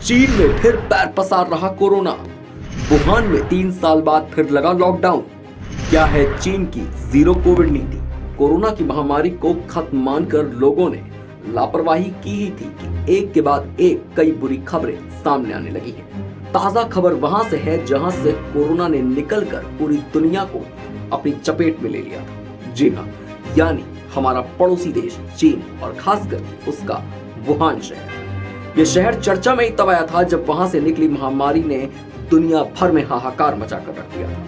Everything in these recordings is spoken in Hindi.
चीन में फिर पैर पसार रहा कोरोना। वुहान में 3 साल बाद फिर लगा लॉकडाउन। क्या है चीन की जीरो कोविड नीति? कोरोना की महामारी को खत्म मानकर लोगों ने लापरवाही की ही थी कि एक के बाद एक कई बुरी खबरें सामने आने लगी हैं। ताजा खबर वहां से है जहां से कोरोना ने निकलकर पूरी दुनिया को अपनी चपेट में ले लिया था। जी हाँ, यानी हमारा पड़ोसी देश चीन और खासकर उसका वुहान शहर। यह शहर चर्चा में ही तब आया था जब वहां से निकली महामारी ने दुनिया भर में हाहाकार मचाकर रख दिया था।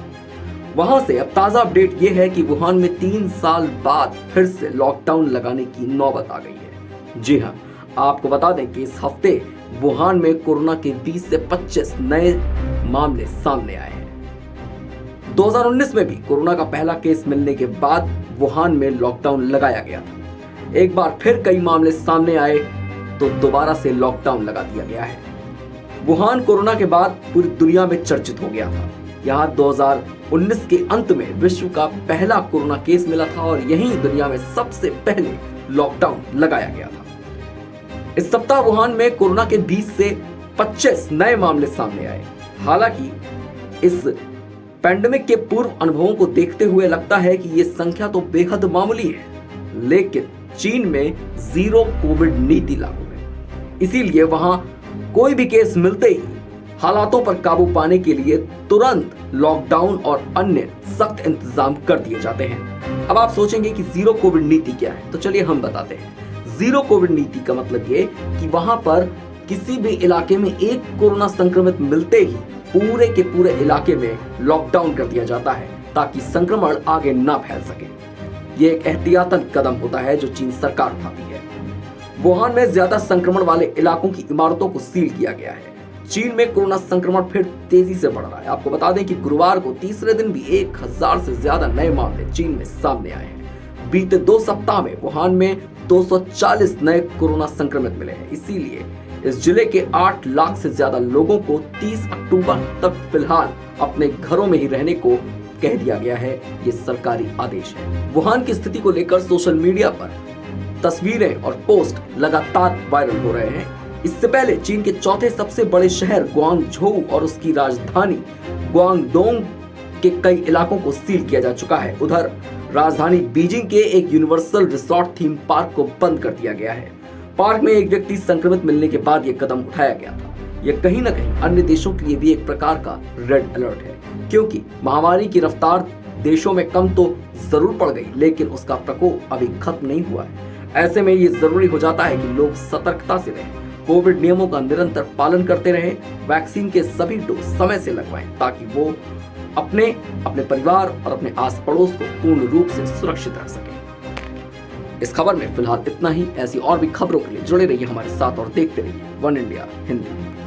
वहां से अब ताजा अपडेट यह है कि वुहान में 3 साल बाद फिर से लॉकडाउन लगाने की नौबत आ गई है। जी हाँ, आपको बता दें कि इस हफ्ते वुहान में कोरोना के 20 से 25 नए मामले सामने आए हैं। 2019 में भी कोरोना का पहला केस मिलने के बाद वुहान में लॉकडाउन लगाया गया था। एक बार फिर कई मामले सामने आए तो दोबारा से लॉकडाउन लगा दिया गया है। वुहान कोरोना के बाद पूरी दुनिया में चर्चित हो गया था। यहाँ 2019 के अंत में विश्व का पहला कोरोना केस मिला था और यहीं दुनिया में सबसे पहले लॉकडाउन लगाया गया था। इस सप्ताह वुहान में कोरोना के 20 से 25 नए मामले सामने आए। हालांकि इस पैंडेमिक के पूर्व अनुभवों को देखते हुए लगता है कि ये संख्या तो बेहद मामूली है, लेकिन चीन में जीरो कोविड नीति लागू है। इसीलिए वहां कोई भी केस मिलते ही हालातों पर काबू पाने के लिए तुरंत लॉकडाउन और अन्य सख्त इंतजाम कर दिए जाते हैं। अब आप सोचेंगे कि जीरो कोविड नीति क्या है, तो चलिए हम बताते हैं। जीरो कोविड नीति का मतलब ये कि वहां पर किसी भी इलाके में एक कोरोना संक्रमित मिलते ही पूरे के पूरे इलाके में लॉकडाउन कर दिया जाता है ताकि संक्रमण आगे ना फैल सके। ये एक एहतियातन कदम होता है जो चीन सरकार उठाती है। वुहान में ज्यादा संक्रमण वाले इलाकों की इमारतों को सील किया गया है। चीन में कोरोना संक्रमण फिर तेजी से बढ़ रहा है। आपको बता दें कि गुरुवार को तीसरे दिन भी 1000 से ज्यादा नए मामले चीन में सामने आए हैं। बीते 2 सप्ताह में वुहान में 240 नए कोरोना संक्रमित मिले हैं। इसीलिए इस जिले के 8 लाख से ज्यादा लोगों को 30 अक्टूबर तक फिलहाल अपने घरों में ही रहने को कह दिया गया है। ये सरकारी आदेश है। वुहान की स्थिति को लेकर सोशल मीडिया पर तस्वीरें और पोस्ट लगातार वायरल हो रहे हैं। इससे पहले चीन के चौथे सबसे बड़े शहर ग्वांगझोउ और उसकी राजधानी ग्वांगडोंग के कई इलाकों को सील किया जा चुका है। उधर राजधानी बीजिंग के एक यूनिवर्सल रिसोर्ट थीम पार्क को बंद कर दिया गया है। पार्क में एक व्यक्ति संक्रमित मिलने के बाद यह कदम उठाया गया था। यह कहीं न कहीं अन्य देशों के लिए भी एक प्रकार का रेड अलर्ट है, क्योंकि महामारी की रफ्तार देशों में कम तो जरूर पड़ गई, लेकिन उसका प्रकोप अभी खत्म नहीं हुआ है। ऐसे में ये जरूरी हो जाता है कि लोग सतर्कता से रहें, कोविड नियमों का निरंतर पालन करते रहें, वैक्सीन के सभी डोज समय से लगवाएं ताकि वो अपने परिवार और अपने आस पड़ोस को पूर्ण रूप से सुरक्षित रख सकें। इस खबर में फिलहाल इतना ही। ऐसी और भी खबरों के लिए जुड़े रहिए हमारे साथ और देखते रहिए वन इंडिया हिंदी।